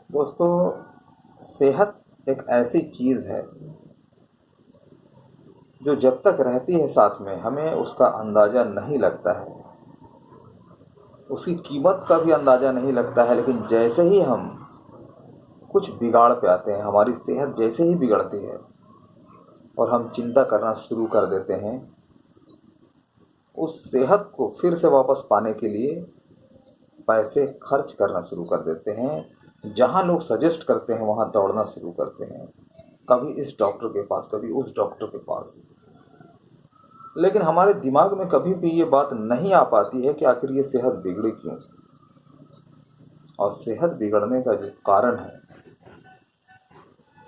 दोस्तों, सेहत एक ऐसी चीज़ है जो जब तक रहती है साथ में हमें उसका अंदाज़ा नहीं लगता है, उसकी कीमत का भी अंदाज़ा नहीं लगता है। लेकिन जैसे ही हम कुछ बिगाड़ पे आते हैं, हमारी सेहत जैसे ही बिगड़ती है और हम चिंता करना शुरू कर देते हैं, उस सेहत को फिर से वापस पाने के लिए पैसे खर्च करना शुरू कर देते हैं। जहाँ लोग सजेस्ट करते हैं वहाँ दौड़ना शुरू करते हैं, कभी इस डॉक्टर के पास, कभी उस डॉक्टर के पास। लेकिन हमारे दिमाग में कभी भी ये बात नहीं आ पाती है कि आखिर ये सेहत बिगड़ी क्यों। और सेहत बिगड़ने का जो कारण है,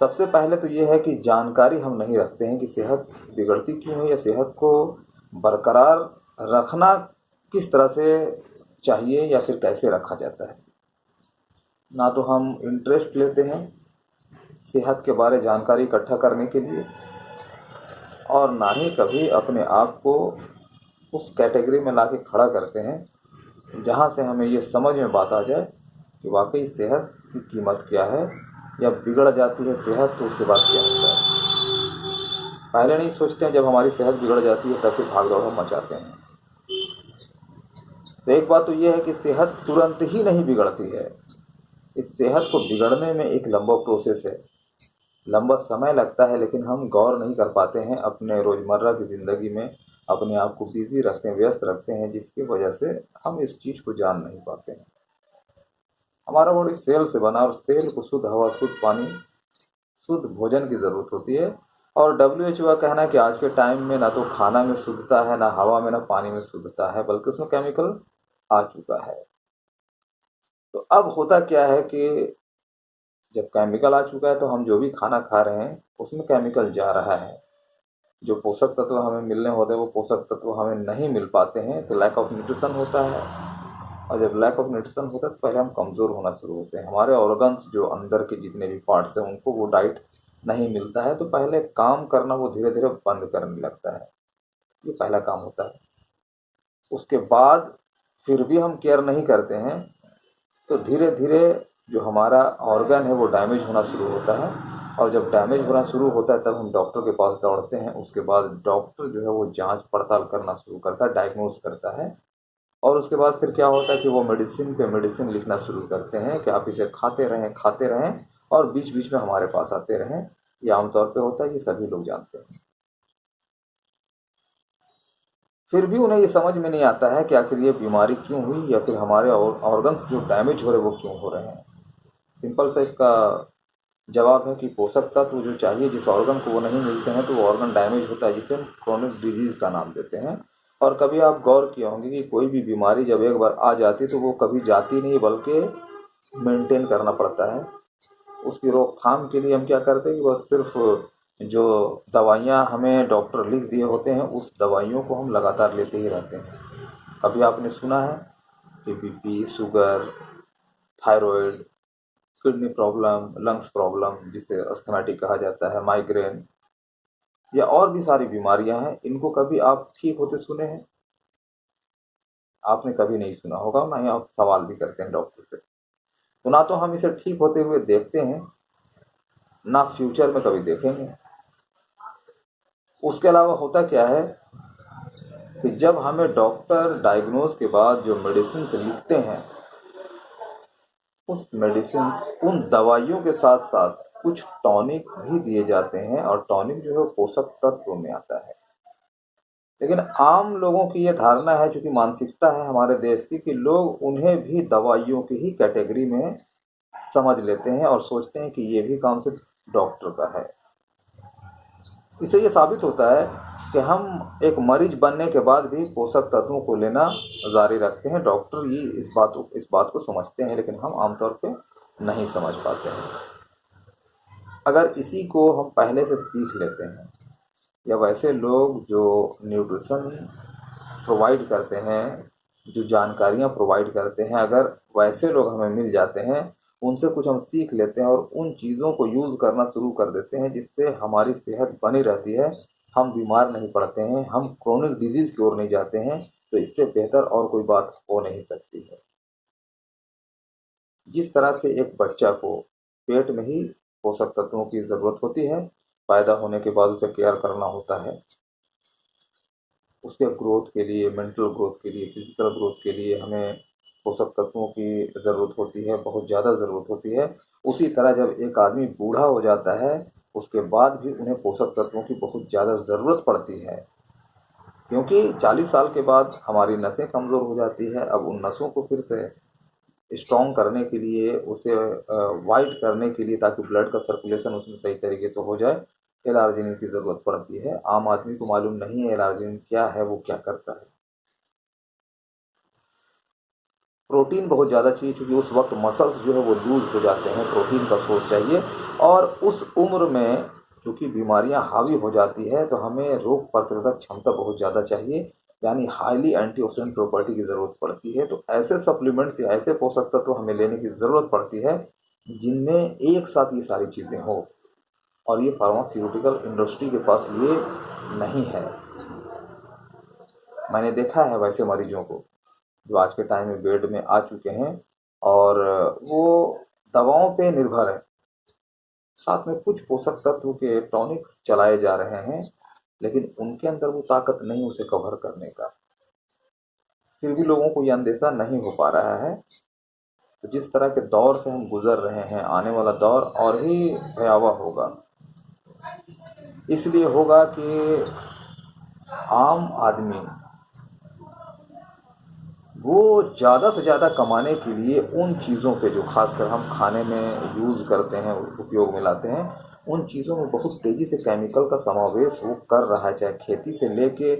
सबसे पहले तो ये है कि जानकारी हम नहीं रखते हैं कि सेहत बिगड़ती क्यों है, या सेहत को बरकरार रखना किस तरह से चाहिए या फिर कैसे रखा जाता है। ना तो हम इंटरेस्ट लेते हैं सेहत के बारे जानकारी इकट्ठा करने के लिए, और ना ही कभी अपने आप को उस कैटेगरी में ला के खड़ा करते हैं जहाँ से हमें ये समझ में बात आ जाए कि वाकई सेहत की कीमत क्या है, या बिगड़ जाती है सेहत तो उसके बाद क्या होता है। पहले नहीं सोचते हैं, जब हमारी सेहत बिगड़ जाती है तब फिर भाग दौड़ हम मचाते हैं। तो एक बात तो ये है कि सेहत तुरंत ही नहीं बिगड़ती है। इस सेहत को बिगड़ने में एक लंबा प्रोसेस है, लंबा समय लगता है, लेकिन हम गौर नहीं कर पाते हैं। अपने रोज़मर्रा की ज़िंदगी में अपने आप को बिजी रखते हैं, व्यस्त रखते हैं, जिसकी वजह से हम इस चीज़ को जान नहीं पाते हैं। हमारा बॉडी सेल से बना, और सेल को शुद्ध हवा, शुद्ध पानी, शुद्ध भोजन की ज़रूरत होती है। और WHO का कहना है कि आज के टाइम में ना तो खाना में शुद्धता है, ना हवा में, ना पानी में शुद्धता है, बल्कि उसमें केमिकल आ चुका है। तो अब होता क्या है कि जब केमिकल आ चुका है तो हम जो भी खाना खा रहे हैं उसमें केमिकल जा रहा है। जो पोषक तत्व हमें मिलने होते हैं वो पोषक तत्व हमें नहीं मिल पाते हैं, तो लैक ऑफ न्यूट्रिशन होता है। और जब लैक ऑफ न्यूट्रिशन होता है तो पहले हम कमज़ोर होना शुरू होते हैं। हमारे ऑर्गन्स जो अंदर के जितने भी पार्ट्स हैं उनको वो डाइट नहीं मिलता है, तो पहले काम करना वो धीरे धीरे बंद करने लगता है। ये पहला काम होता है। उसके बाद फिर भी हम केयर नहीं करते हैं तो धीरे धीरे जो हमारा ऑर्गन है वो डैमेज होना शुरू होता है। और जब डैमेज होना शुरू होता है तब हम डॉक्टर के पास दौड़ते हैं। उसके बाद डॉक्टर जो है वो जांच पड़ताल करना शुरू करता है, डायग्नोज करता है। और उसके बाद फिर क्या होता है कि वो मेडिसिन पे मेडिसिन लिखना शुरू करते हैं कि आप इसे खाते रहें और बीच बीच में हमारे पास आते रहें। ये आमतौर पे होता है, ये सभी लोग जानते हैं। फिर भी उन्हें ये समझ में नहीं आता है कि आखिर ये बीमारी क्यों हुई, या फिर हमारे ऑर्गन्स जो डैमेज हो रहे हैं वो क्यों हो रहे हैं। सिंपल सा इसका जवाब है कि पोषक तत्व जो चाहिए जिस ऑर्गन को वो नहीं मिलते हैं तो वो ऑर्गन डैमेज होता है, जिसे हम क्रोनिक डिजीज़ का नाम देते हैं। और कभी आप गौर किए होंगे कि कोई भी बीमारी जब एक बार आ जाती है तो वो कभी जाती नहीं, बल्कि मेंटेन करना पड़ता है। उसकी रोकथाम के लिए हम क्या करते हैं कि बस सिर्फ जो दवाइयाँ हमें डॉक्टर लिख दिए होते हैं उस दवाइयों को हम लगातार लेते ही रहते हैं। कभी आपने सुना है कि BP, sugar, thyroid, kidney problem, lungs problem जिसे अस्थमैटिक कहा जाता है, माइग्रेन, या और भी सारी बीमारियां हैं, इनको कभी आप ठीक होते सुने हैं? आपने कभी नहीं सुना होगा, ना ही आप सवाल भी करते हैं डॉक्टर से। तो ना तो हम इसे ठीक होते हुए देखते हैं, ना फ्यूचर में कभी देखेंगे। उसके अलावा होता क्या है कि जब हमें डॉक्टर डायग्नोज के बाद जो मेडिसिन लिखते हैं, उस मेडिसिन, उन दवाइयों के साथ साथ कुछ टॉनिक भी दिए जाते हैं, और टॉनिक जो है वो पोषक तत्व में आता है। लेकिन आम लोगों की ये धारणा है, चूंकि मानसिकता है हमारे देश की, कि लोग उन्हें भी दवाइयों की ही कैटेगरी में समझ लेते हैं और सोचते हैं कि ये भी काम सिर्फ डॉक्टर का है। इससे ये साबित होता है कि हम एक मरीज बनने के बाद भी पोषक तत्वों को लेना जारी रखते हैं। डॉक्टर ये इस बात को समझते हैं, लेकिन हम आमतौर पे नहीं समझ पाते हैं। अगर इसी को हम पहले से सीख लेते हैं, या वैसे लोग जो न्यूट्रिशन प्रोवाइड करते हैं, जो जानकारियाँ प्रोवाइड करते हैं, अगर वैसे लोग हमें मिल जाते हैं, उनसे कुछ हम सीख लेते हैं और उन चीज़ों को यूज़ करना शुरू कर देते हैं जिससे हमारी सेहत बनी रहती है, हम बीमार नहीं पड़ते हैं, हम क्रोनिक डिजीज़ की ओर नहीं जाते हैं, तो इससे बेहतर और कोई बात हो नहीं सकती है। जिस तरह से एक बच्चा को पेट में ही पोषक तत्वों की ज़रूरत होती है। पैदा होने के बाद उसे केयर करना होता है। उसके ग्रोथ के लिए, मेंटल ग्रोथ के लिए, फिजिकल ग्रोथ के लिए हमें पोषक तत्वों की ज़रूरत होती है, बहुत ज़्यादा ज़रूरत होती है। उसी तरह जब एक आदमी बूढ़ा हो जाता है, उसके बाद भी उन्हें पोषक तत्वों की बहुत ज़्यादा ज़रूरत पड़ती है, क्योंकि 40 साल के बाद हमारी नसें कमज़ोर हो जाती है। अब उन नसों को फिर से स्ट्रॉन्ग करने के लिए, उसे वाइट करने के लिए, ताकि ब्लड का सर्कुलेशन उसमें सही तरीके से हो जाए, एल-आर्जिनिन की ज़रूरत पड़ती है। आम आदमी को मालूम नहीं है एल-आर्जिनिन क्या है, वो क्या करता है। प्रोटीन बहुत ज़्यादा चाहिए, क्योंकि उस वक्त मसल्स जो है वो लूज़ हो जाते हैं, प्रोटीन का सोर्स चाहिए। और उस उम्र में चूँकि बीमारियां हावी हो जाती है, तो हमें रोग प्रतिरोधक क्षमता बहुत ज़्यादा चाहिए, यानी हाईली एंटीऑक्सीडेंट प्रॉपर्टी की ज़रूरत पड़ती है। तो ऐसे सप्लीमेंट्स या ऐसे पोषक तत्व हमें लेने की ज़रूरत पड़ती है जिनमें एक साथ ये सारी चीज़ें हो, और ये फार्मास्यूटिकल इंडस्ट्री के पास ये नहीं है। मैंने देखा है वैसे मरीजों को जो आज के टाइम में बेड में आ चुके हैं और वो दवाओं पे निर्भर है, साथ में कुछ पोषक तत्व के टॉनिक्स चलाए जा रहे हैं, लेकिन उनके अंदर वो ताकत नहीं उसे कवर करने का। फिर भी लोगों को ये अंदेशा नहीं हो पा रहा है। तो जिस तरह के दौर से हम गुजर रहे हैं, आने वाला दौर और ही भयावह होगा। इसलिए होगा कि आम आदमी वो ज़्यादा से ज़्यादा कमाने के लिए उन चीज़ों पे जो खासकर हम खाने में यूज़ करते हैं, उपयोग में लाते हैं, उन चीज़ों में बहुत तेज़ी से केमिकल का समावेश वो कर रहा है। चाहे खेती से लेके,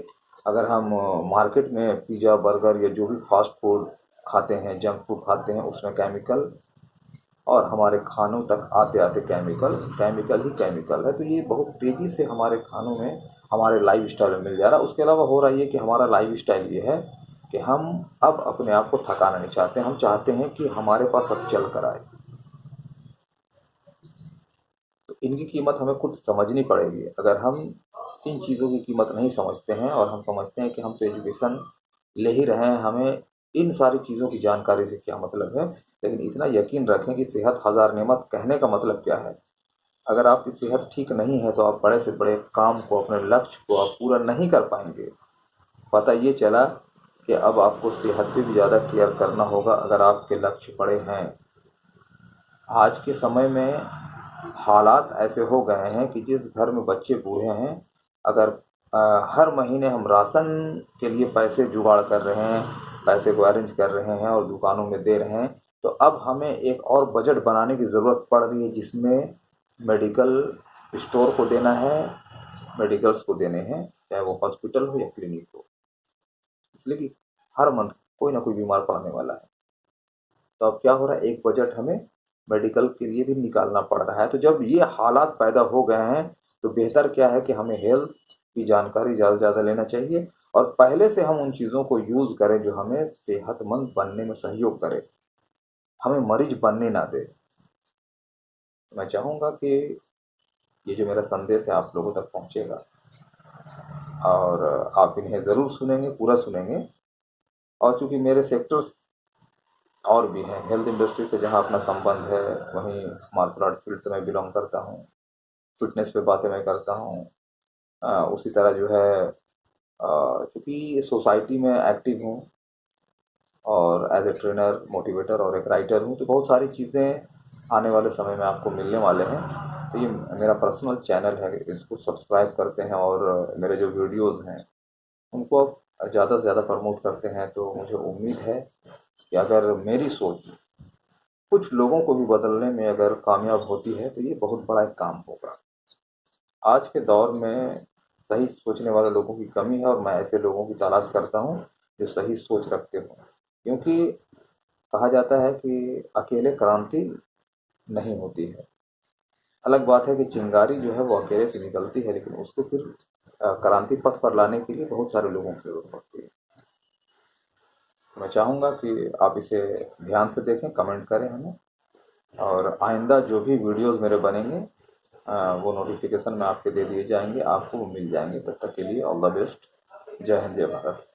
अगर हम मार्केट में पिज़्ज़ा, बर्गर या जो भी फास्ट फूड खाते हैं, जंक फूड खाते हैं, उसमें केमिकल, और हमारे खानों तक आते आते केमिकल केमिकल ही केमिकल है। तो ये बहुत तेज़ी से हमारे खानों में, हमारे लाइफ स्टाइल में मिल जा रहा है। उसके अलावा हो रहा ये कि हमारा लाइफ स्टाइल ये है कि हम अब अपने आप को थकाना नहीं चाहते। हम चाहते हैं कि हमारे पास सब चल कर आए। तो इनकी कीमत हमें खुद समझनी पड़ेगी। अगर हम इन चीज़ों की कीमत नहीं समझते हैं, और हम समझते हैं कि हम तो एजुकेशन ले ही रहे हैं, हमें इन सारी चीज़ों की जानकारी से क्या मतलब है, लेकिन इतना यकीन रखें कि सेहत हज़ार नेमत कहने का मतलब क्या है। अगर आपकी सेहत ठीक नहीं है तो आप बड़े से बड़े काम को, अपने लक्ष्य को आप पूरा नहीं कर पाएंगे। पता ये चला कि अब आपको सेहत पे भी ज़्यादा केयर करना होगा अगर आपके लक्ष्य बड़े हैं। आज के समय में हालात ऐसे हो गए हैं कि जिस घर में बच्चे बूढ़े हैं, अगर हर महीने हम राशन के लिए पैसे जुगाड़ कर रहे हैं, पैसे को अरेंज कर रहे हैं और दुकानों में दे रहे हैं, तो अब हमें एक और बजट बनाने की ज़रूरत पड़ रही है, जिसमें मेडिकल स्टोर को देना है, मेडिकल्स को देने हैं, चाहे वो हॉस्पिटल हो या क्लिनिक हो। इसलिए कि हर मंथ कोई ना कोई बीमार पड़ने वाला है। तो अब क्या हो रहा है, एक बजट हमें मेडिकल के लिए भी निकालना पड़ रहा है। तो जब ये हालात पैदा हो गए हैं, तो बेहतर क्या है कि हमें हेल्थ की जानकारी ज़्यादा से ज़्यादा लेना चाहिए, और पहले से हम उन चीज़ों को यूज़ करें जो हमें सेहतमंद बनने में सहयोग करे, हमें मरीज बनने ना दे। मैं चाहूँगा कि ये जो मेरा संदेश है आप लोगों तक पहुँचेगा, और आप इन्हें ज़रूर सुनेंगे, पूरा सुनेंगे। और चूँकि मेरे सेक्टर्स और भी हैं, हेल्थ इंडस्ट्री से जहाँ अपना संबंध है, वहीं मार्शल आर्ट फील्ड से मैं बिलोंग करता हूँ, फिटनेस पे बातें मैं करता हूँ। उसी तरह जो है, चूँकि सोसाइटी में एक्टिव हूँ, और एज ए ट्रेनर, मोटिवेटर और एक राइटर हूँ, तो बहुत सारी चीज़ें आने वाले समय में आपको मिलने वाले हैं। तो ये मेरा पर्सनल चैनल है, इसको सब्सक्राइब करते हैं, और मेरे जो वीडियोज़ हैं उनको आप ज़्यादा से ज़्यादा प्रमोट करते हैं, तो मुझे उम्मीद है कि अगर मेरी सोच कुछ लोगों को भी बदलने में अगर कामयाब होती है, तो ये बहुत बड़ा एक काम होगा। आज के दौर में सही सोचने वाले लोगों की कमी है, और मैं ऐसे लोगों की तलाश करता हूँ जो सही सोच रखते हों। क्योंकि कहा जाता है कि अकेले क्रांति नहीं होती है। अलग बात है कि चिंगारी जो है वो अकेले से निकलती है, लेकिन उसको फिर क्रांति पथ पर लाने के लिए बहुत सारे लोगों की ज़रूरत पड़ती है। मैं चाहूँगा कि आप इसे ध्यान से देखें, कमेंट करें हमें, और आइंदा जो भी वीडियोस मेरे बनेंगे वो नोटिफिकेशन में आपके दे दिए जाएंगे, आपको वो मिल जाएंगे। तब तक के लिए ऑल द बेस्ट। जय हिंद, जय भारत।